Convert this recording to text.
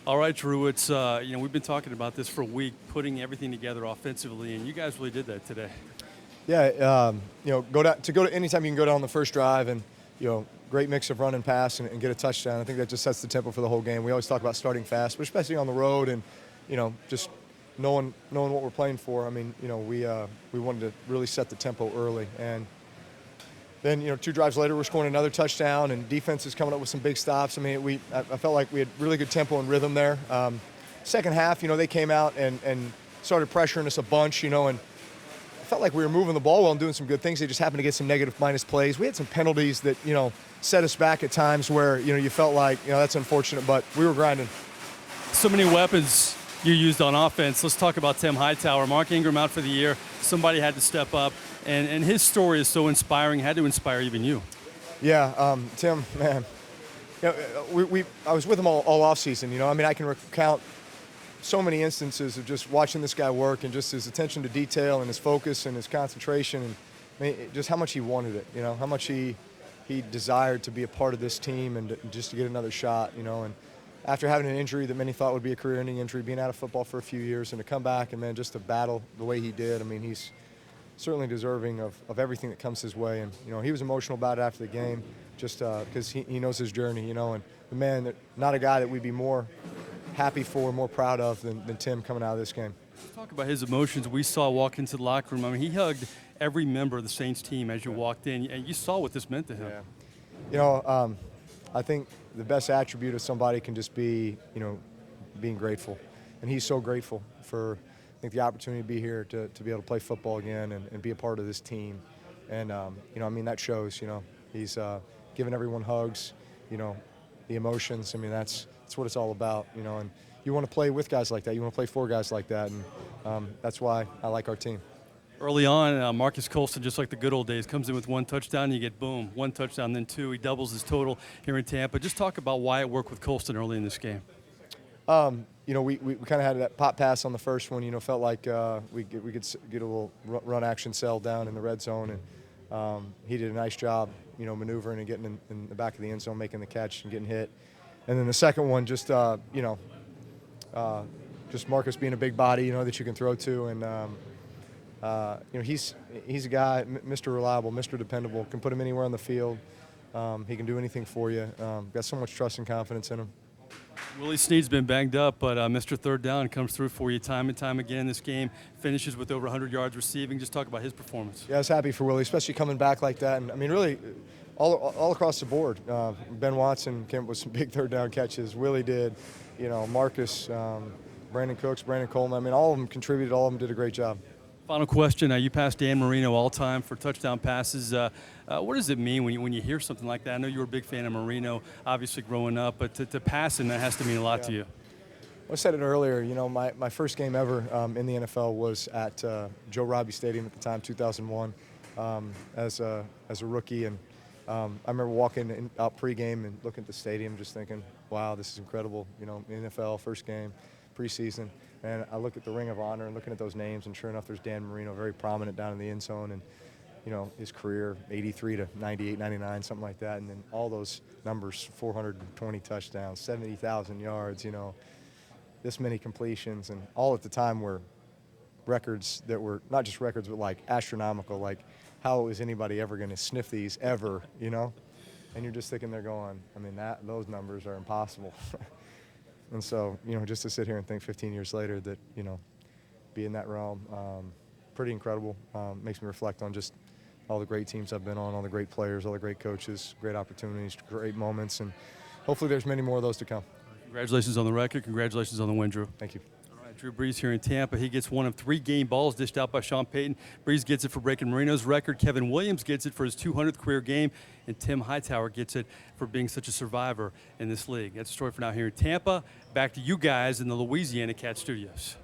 All right, Drew. It's we've been talking about this for a week, putting everything together offensively, and you guys really did that today. Yeah, go to anytime you can go down the first drive and great mix of run and pass and get a touchdown. I think that just sets the tempo for the whole game. We always talk about starting fast, but especially on the road and just knowing what we're playing for. I mean, we wanted to really set the tempo early, and then 2 drives later we're scoring another touchdown, and defense is coming up with some big stops. I mean, I felt like we had really good tempo and rhythm there. Second half, they came out and started pressuring us a bunch, and I felt like we were moving the ball well and doing some good things. They just happened to get some negative minus plays. We had some penalties that, set us back at times where, you felt like, that's unfortunate, but we were grinding. So many weapons you used on offense. Let's talk about Tim Hightower. Mark Ingram out for the year. Somebody had to step up, and his story is so inspiring, had to inspire even you. Yeah, Tim, man. I was with him all offseason, I mean, I can recount so many instances of just watching this guy work and just his attention to detail and his focus and his concentration, and I mean, just how much he wanted it, how much he desired to be a part of this team and just to get another shot, and after having an injury that many thought would be a career-ending injury, being out of football for a few years, and to come back and, man, just to battle the way he did, I mean, he's certainly deserving of everything that comes his way. And, he was emotional about it after the game just because he knows his journey, and the man, not a guy that we'd be more happy for, more proud of than Tim coming out of this game. Let's talk about his emotions. We saw walk into the locker room. I mean, he hugged every member of the Saints team as you walked in, and you saw what this meant to him. Yeah. I think the best attribute of somebody can just be, being grateful. And he's so grateful for, I think, the opportunity to be here, to be able to play football again and be a part of this team. And, I mean, that shows, he's giving everyone hugs, the emotions. I mean, that's what it's all about, and you want to play with guys like that. You want to play for guys like that, and that's why I like our team. Early on, Marcus Colston, just like the good old days, comes in with 1 touchdown, you get, boom, 1 touchdown, then 2. He doubles his total here in Tampa. Just talk about why it worked with Colston early in this game. We kind of had that pop pass on the first one, felt like we could get a little run action sell down in the red zone, and he did a nice job, maneuvering and getting in the back of the end zone, making the catch and getting hit. And then the second one, just Marcus being a big body, that you can throw to, and he's a guy, Mr. Reliable, Mr. Dependable, can put him anywhere on the field. He can do anything for you. Got so much trust and confidence in him. Willie Snead's been banged up, but Mr. Third Down comes through for you time and time again in this game, finishes with over 100 yards receiving. Just talk about his performance. Yeah, I was happy for Willie, especially coming back like that. And, I mean, really, all across the board. Ben Watson came up with some big third down catches. Willie did, Marcus, Brandon Cooks, Brandon Coleman. I mean, all of them contributed. All of them did a great job. Final question. You passed Dan Marino all time for touchdown passes. What does it mean when you hear something like that? I know you were a big fan of Marino, obviously growing up, but to pass him, that has to mean a lot to you. Well, I said it earlier. My first game ever in the NFL was at Joe Robbie Stadium at the time, 2001, as a rookie. And I remember walking out pregame and looking at the stadium, just thinking, "Wow, this is incredible." NFL first game, preseason. And I look at the Ring of Honor and looking at those names, and sure enough, there's Dan Marino, very prominent down in the end zone. And, his career, 83 to 98, 99, something like that. And then all those numbers, 420 touchdowns, 70,000 yards, this many completions. And all at the time were records that were not just records, but like astronomical. Like, how is anybody ever going to sniff these ever, And you're just thinking they're going, I mean, those numbers are impossible. And so, just to sit here and think 15 years later that, be in that realm, pretty incredible. Makes me reflect on just all the great teams I've been on, all the great players, all the great coaches, great opportunities, great moments, and hopefully there's many more of those to come. Congratulations on the record. Congratulations on the win, Drew. Thank you. All right, Drew Brees here in Tampa. He gets one of 3 game balls dished out by Sean Payton. Brees gets it for breaking Marino's record. Kevin Williams gets it for his 200th career game. And Tim Hightower gets it for being such a survivor in this league. That's the story for now here in Tampa. Back to you guys in the Louisiana Cat Studios.